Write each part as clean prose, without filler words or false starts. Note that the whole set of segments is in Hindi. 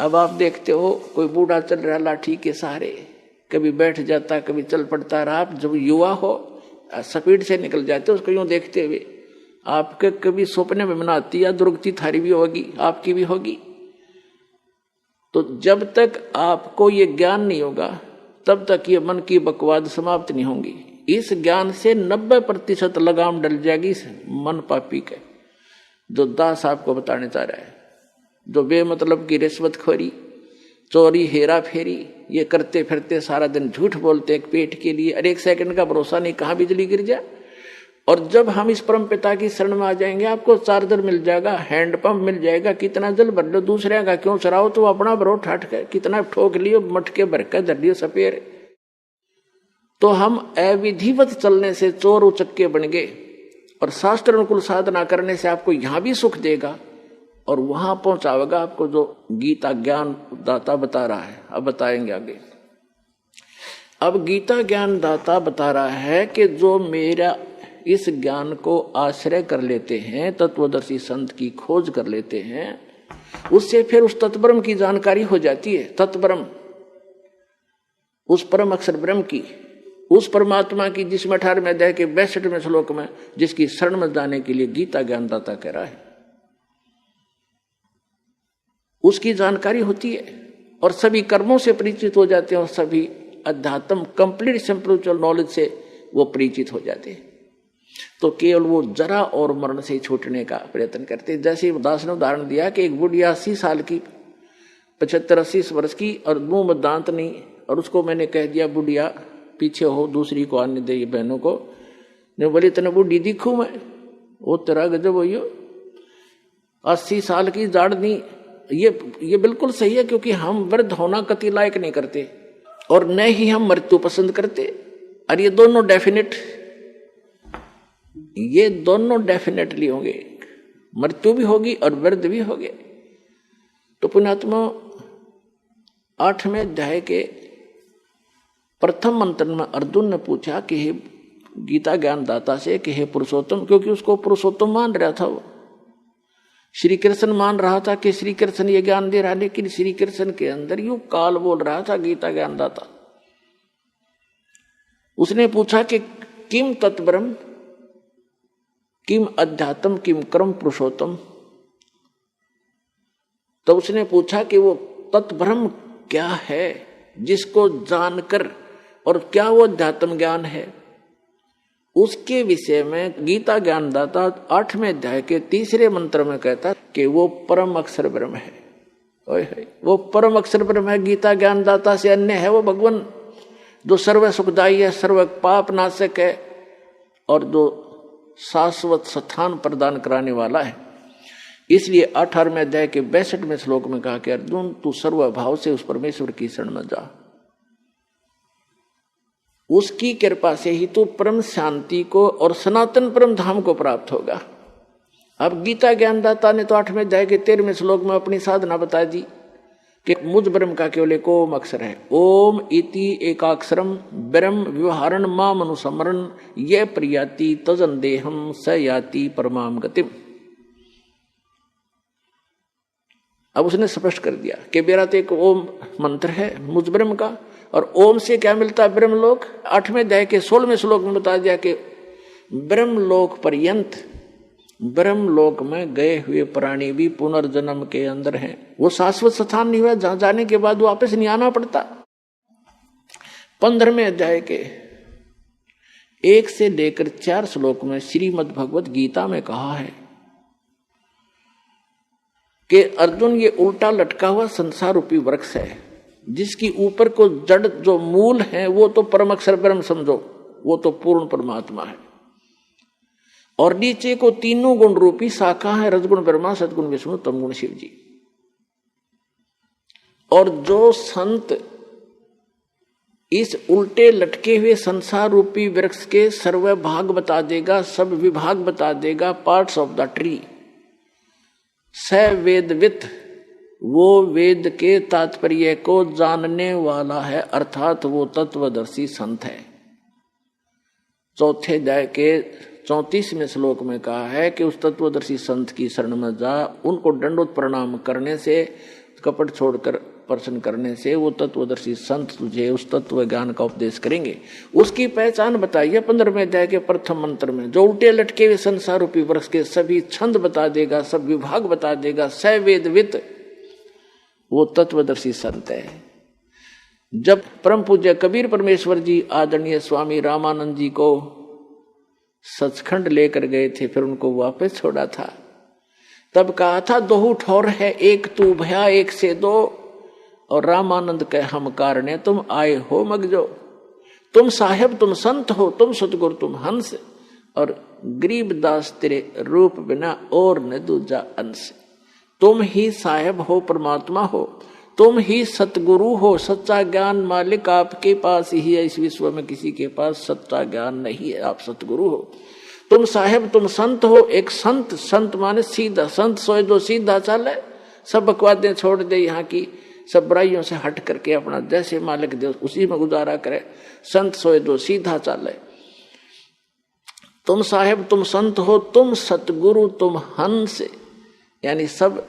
अब आप देखते हो कोई बूढ़ा चल रहा लाठी के सहारे, कभी बैठ जाता कभी चल पड़ता रहा। आप जब युवा हो स्पीड से निकल जाते हो उसको यूं देखते हुए, आपके कभी सपने में ना आती या दुर्गति थारी भी होगी, आपकी भी होगी। तो जब तक आपको ये ज्ञान नहीं होगा तब तक ये मन की बकवाद समाप्त नहीं होंगी। इस ज्ञान से 90% लगाम डल जाएगी इस मन पापी के, जो दास आपको बताने चाह रहा है। जो बेमतलब की रिश्वतखोरी, चोरी, हेरा फेरी ये करते फिरते सारा दिन झूठ बोलते एक पेट के लिए, और 1 सेकंड का भरोसा नहीं कहाँ बिजली गिर जाए। और जब हम इस परम पिता की शरण में आ जाएंगे, आपको चार्जर मिल जाएगा, हैंडपंप मिल जाएगा, कितना जल भर लो, दूसरे का क्यों चराओ, तो अपना भरो ठाट कर, कितना ठोक लियो, मटके भर कर धर लियो सपेर। तो हम अविधिवत चलने से चोर उचक्के बन गए, और शास्त्र अनुकूल साधना करने से आपको यहां भी सुख देगा और वहां पहुंचावेगा आपको जो गीता ज्ञान दाता बता रहा है। अब बताएंगे आगे। अब गीता ज्ञान दाता बता रहा है कि जो मेरा इस ज्ञान को आश्रय कर लेते हैं, तत्वदर्शी संत की खोज कर लेते हैं, उससे फिर उस तत्ब्रह्म की जानकारी हो जाती है। तत्ब्रह्म, उस परम अक्षर ब्रह्म की, उस परमात्मा की, जिसमें 18वें अध्याय के 62वें श्लोक में जिसकी शरण में जाने के लिए गीता ज्ञानदाता कह रहा है, उसकी जानकारी होती है और सभी कर्मों से परिचित हो जाते हैं और सभी अध्यात्म कंप्लीट स्पिरिचुअल नॉलेज से वो परिचित हो जाते हैं। तो केवल वो जरा और मरण से छूटने का प्रयत्न करते। जैसे दास ने उदाहरण दिया कि एक बुढ़िया 80 साल की, 75-80 वर्ष की, और मुंह में दांत नहीं, और उसको मैंने कह दिया बुढ़िया पीछे हो, दूसरी को आने दे, बहनों को ने बोली इतने बुढ़ी दिखूं मैं, वो तेरा गजब हो, 80 साल की जाड़ नहीं। ये बिल्कुल सही है, क्योंकि हम वृद्ध होना कति लायक नहीं करते और न ही हम मृत्यु पसंद करते। और ये दोनों डेफिनेटली होंगे, मृत्यु भी होगी और वृद्ध भी होंगे। तो पुण्यात्मा 8वें अध्याय के प्रथम मंत्र में अर्जुन ने पूछा कि हे गीता ज्ञान दाता से कि हे पुरुषोत्तम, क्योंकि उसको पुरुषोत्तम मान रहा था, वो श्री कृष्ण मान रहा था कि श्री कृष्ण ये ज्ञान दे रहा, लेकिन श्री कृष्ण के अंदर यूं काल बोल रहा था गीता ज्ञान दाता। उसने पूछा कि किम तत्ब्रह्म, किम अध्यात्म, किम कर्म पुरुषोत्तम। तो उसने पूछा कि वो तत्ब्रह्म क्या है जिसको जानकर, और क्या वो अध्यात्म ज्ञान है, उसके विषय में गीता ज्ञानदाता 8वें अध्याय के 3रे मंत्र में कहता कि वो परम अक्षर ब्रह्म है। ओए वो परम अक्षर ब्रह्म है, गीता ज्ञानदाता से अन्य है वो भगवान, जो सर्व सुखदायी है, सर्व पाप नाशक है, और जो शाश्वत स्थान प्रदान कराने वाला है। इसलिए 18वें अध्याय के 62वें श्लोक में कहा कि अर्जुन तू सर्वभाव से उस परमेश्वर की शरण में जा, उसकी कृपा से ही तू परम शांति को और सनातन परम धाम को प्राप्त होगा। अब गीता ज्ञानदाता ने तो 8वें अध्याय के 13वें श्लोक में अपनी साधना बता दी कि मुझ ब्रह्म का केवल एक ओम अक्षर है। ओम इति एकाक्षरम ब्रह्म व्यवहारण माम अनुसमरण ये प्रियाति तजन देहम स याति परमाम गतिम। अब उसने स्पष्ट कर दिया कि मेरा तो एक ओम मंत्र है मुझ ब्रह्म का, और ओम से क्या मिलता है ब्रह्मलोक। 8वें अध्याय के 16वें श्लोक में बता दिया कि ब्रह्मलोक पर्यंत, ब्रह्मलोक में गए हुए प्राणी भी पुनर्जन्म के अंदर हैं। वो शाश्वत स्थान नहीं हुआ जहां जाने के बाद वापस नहीं आना पड़ता। 15वें अध्याय के 1 से लेकर 4 श्लोक में श्रीमद् भगवत गीता में कहा है कि अर्जुन ये उल्टा लटका हुआ संसार रूपी वृक्ष है, जिसकी ऊपर को जड़ जो मूल है वो तो परम अक्षर ब्रह्म समझो, वो तो पूर्ण परमात्मा है, और नीचे को तीनों गुण रूपी शाखा है, रजगुण ब्रह्मा, सदगुण विष्णु, तमगुण शिव जी। और जो संत इस उल्टे लटके हुए संसार रूपी वृक्ष के सर्व भाग बता देगा, सब विभाग बता देगा, पार्ट्स ऑफ द ट्री, स वेदवित, वो वेद के तात्पर्य को जानने वाला है, अर्थात वो तत्वदर्शी संत है। 4थे अध्याय के 34वें श्लोक में कहा है कि उस तत्वदर्शी संत की शरण में जा, उनको दंडोत प्रणाम करने से कपट छोड़कर प्रश्न करने से वो तत्वदर्शी संत तुझे उस तत्व ज्ञान का उपदेश करेंगे। उसकी पहचान बताइए 15वें अध्याय के प्रथम मंत्र में, जो उल्टे लटके हुए संसार रूपी वृक्ष के सभी छंद बता देगा, सब विभाग बता देगा, सवेदवित, वो तत्वदर्शी संत है। जब परम पूज्य कबीर परमेश्वर जी आदरणीय स्वामी रामानंद जी को सचखंड लेकर गए थे, फिर उनको वापस छोड़ा था, तब कहा था दोहू ठौर है, एक तू भया एक से दो, और रामानंद कह हम कारणे तुम आए हो मगजो। तुम साहेब तुम संत हो, तुम सतगुरु तुम हंस, और गरीबदास तेरे रूप बिना और न दूजा अंश। तुम ही साहेब हो, परमात्मा हो, तुम ही सतगुरु हो, सच्चा ज्ञान मालिक आपके पास ही है, इस विश्व में किसी के पास सच्चा ज्ञान नहीं है, आप सतगुरु हो। तुम साहेब तुम संत हो, एक संत, संत माने सीधा, संत सोए दो सीधा चले, सब बकवादें छोड़ दे, यहाँ की सब बुराइयों से हट करके अपना जैसे मालिक दे उसी में गुजारा करे, संत सोए दो सीधा चले। तुम साहेब तुम संत हो, तुम सतगुरु तुम हंस, यानी सब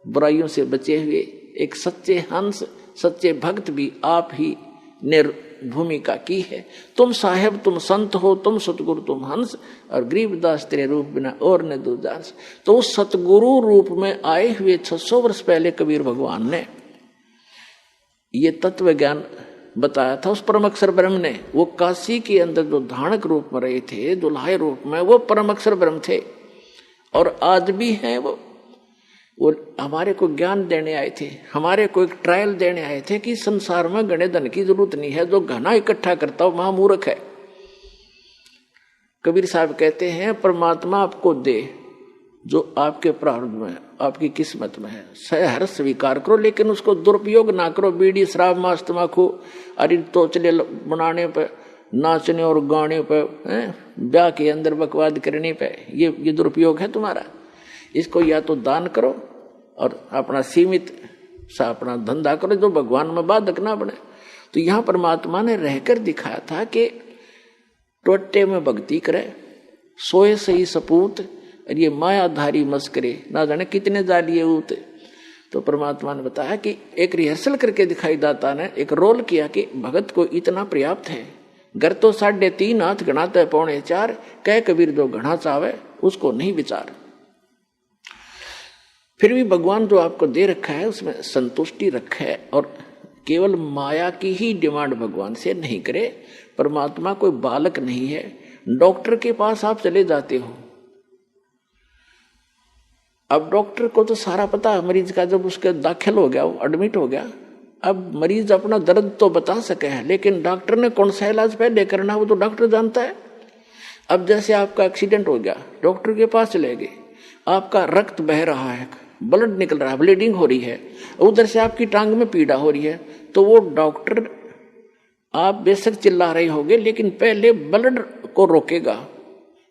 बुराइयों से बचे हुए एक सच्चे हंस, सच्चे भक्त भी आप ही ने भूमिका की है। तुम साहेब तुम संत हो, तुम सतगुरु तुम हंस, और गरीबदास तेरे रूप बिना और न दूजा। तो उस सतगुरु रूप में आए हुए 600 वर्ष पहले कबीर भगवान ने ये तत्व ज्ञान बताया था उस परम अक्षर ब्रह्म ने। वो काशी के अंदर जो धानक रूप में रहे थे, दुल्हाई रूप में, वो परम अक्षर ब्रह्म थे और आज भी हैं। वो हमारे को ज्ञान देने आए थे, हमारे को एक ट्रायल देने आए थे कि संसार में गणे धन की जरूरत नहीं है, जो घना इकट्ठा करता हो महामूर्ख है। कबीर साहब कहते हैं परमात्मा आपको दे जो आपके प्रारब्ध में, आपकी किस्मत में है, सहर्ष स्वीकार करो, लेकिन उसको दुरुपयोग ना करो। बीड़ी शराब मांस तम्बाकू अरे तोचले बनाने पे, नाचने और गाने पे, ब्याह के अंदर बकवाद करने पे, ये दुरुपयोग है तुम्हारा। इसको या तो दान करो और अपना सीमित सा अपना धंधा करो, जो भगवान में बाधक ना बने। तो यहाँ परमात्मा ने रहकर दिखाया था कि टोटे में भक्ति करे, सोए सही सपूत, और ये मायाधारी मस्करे ना जाने कितने जालिए उते। तो परमात्मा ने बताया कि एक रिहर्सल करके दिखाई दाता ने एक रोल किया कि भगत को इतना पर्याप्त है। घर तो 3.5 हाथ गणाता है 4.25, कह कबीर जो घना चावे उसको नहीं विचार। फिर भी भगवान जो आपको दे रखा है उसमें संतुष्टि रखे, और केवल माया की ही डिमांड भगवान से नहीं करे। परमात्मा कोई बालक नहीं है। डॉक्टर के पास आप चले जाते हो, अब डॉक्टर को तो सारा पता है मरीज का, जब उसके दाखिल हो गया, वो एडमिट हो गया, अब मरीज अपना दर्द तो बता सके है, लेकिन डॉक्टर ने कौन सा इलाज पहले करना वो तो डॉक्टर जानता है। अब जैसे आपका एक्सीडेंट हो गया, डॉक्टर के पास चले गए, आपका रक्त बह रहा है, ब्लड निकल रहा है, ब्लीडिंग हो रही है, उधर से आपकी टांग में पीड़ा हो रही है, तो वो डॉक्टर आप बेशक चिल्ला रहे होगे, लेकिन पहले ब्लड को रोकेगा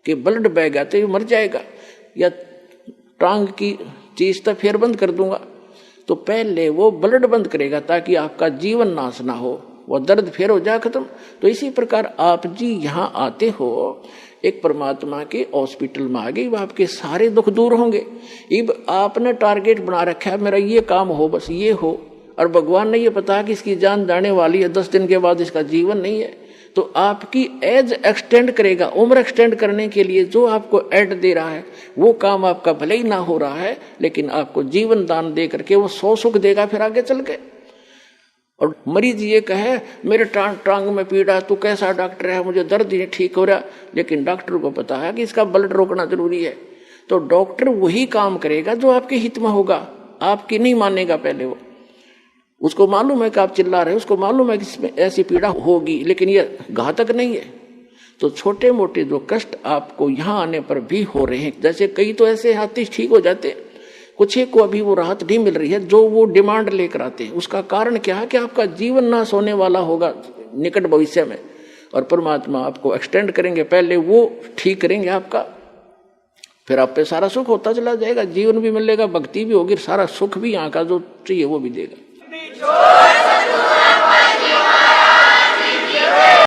कि ब्लड बह गया तो ये मर जाएगा, या टांग की चीज तो फिर बंद कर दूंगा। तो पहले वो ब्लड बंद करेगा ताकि आपका जीवन नाश ना हो, वो दर्द फिर हो जाए खत्म। तो इसी प्रकार आप जी यहाँ आते हो, एक परमात्मा के हॉस्पिटल में आ गए, आपके सारे दुख दूर होंगे। अब आपने टारगेट बना रखा है मेरा ये काम हो, बस ये हो, और भगवान ने ये पता कि इसकी जान जाने वाली है, 10 दिन के बाद इसका जीवन नहीं है, तो आपकी एज एक्सटेंड करेगा। उम्र एक्सटेंड करने के लिए जो आपको एड दे रहा है वो काम आपका भले ही ना हो रहा है, लेकिन आपको जीवन दान दे करके वो 100 सुख देगा फिर आगे चल के। और मरीज ये कहे मेरे टांग में पीड़ा, तू कैसा डॉक्टर है, मुझे दर्द ही ठीक हो रहा, लेकिन डॉक्टर को पता है कि इसका ब्लड रोकना जरूरी है, तो डॉक्टर वही काम करेगा जो आपके हित में होगा, आपकी नहीं मानेगा पहले वो। उसको मालूम है कि आप चिल्ला रहे हो, उसको मालूम है कि इसमें ऐसी पीड़ा होगी, लेकिन ये घातक नहीं है। तो छोटे मोटे जो कष्ट आपको यहाँ आने पर भी हो रहे हैं, जैसे कई तो ऐसे हाथी ठीक हो जाते, कुछ एक को अभी वो राहत नहीं मिल रही है जो वो डिमांड लेकर आते हैं। उसका कारण क्या है कि आपका जीवन नाश होने वाला होगा निकट भविष्य में, और परमात्मा आपको एक्सटेंड करेंगे, पहले वो ठीक करेंगे आपका, फिर आप पे सारा सुख होता चला जाएगा, जीवन भी मिलेगा, भक्ति भी होगी, सारा सुख भी यहाँ का जो चाहिए वो भी देगा।